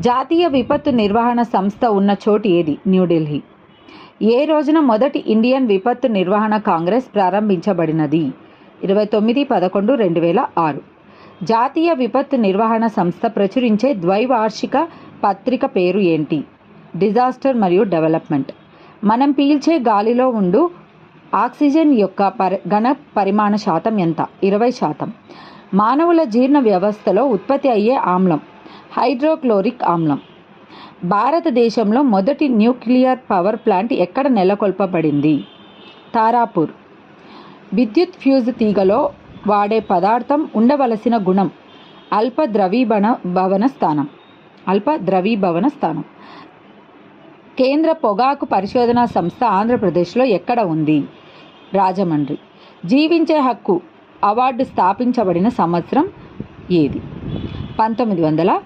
జాతీయ విపత్తు నిర్వహణ సంస్థ ఉన్న చోటు ఏది? న్యూఢిల్లీ. ఏ రోజున మొదటి ఇండియన్ విపత్తు నిర్వహణ కాంగ్రెస్ ప్రారంభించబడినది? 29/11/2006. జాతీయ విపత్తు నిర్వహణ సంస్థ ప్రచురించే ద్వైవార్షిక పత్రిక పేరు ఏంటి? డిజాస్టర్ మరియు డెవలప్మెంట్. మనం పీల్చే గాలిలో ఉండు ఆక్సిజన్ యొక్క ఘన పరిమాణ శాతం ఎంత? 20%. మానవుల జీర్ణ వ్యవస్థలో ఉత్పత్తి అయ్యే ఆమ్లం హైడ్రోక్లోరిక్ ఆమ్లం. భారతదేశంలో మొదటి న్యూక్లియర్ పవర్ ప్లాంట్ ఎక్కడ నెలకొల్పబడింది? తారాపూర్. విద్యుత్ ఫ్యూజ్ తీగలో వాడే పదార్థం ఉండవలసిన గుణం అల్ప ద్రవీభవన స్థానం. కేంద్ర పొగాకు పరిశోధనా సంస్థ ఆంధ్రప్రదేశ్లో ఎక్కడ ఉంది? రాజమండ్రి. జీవించే హక్కు అవార్డు స్థాపించబడిన సంవత్సరం ఏది? 1980.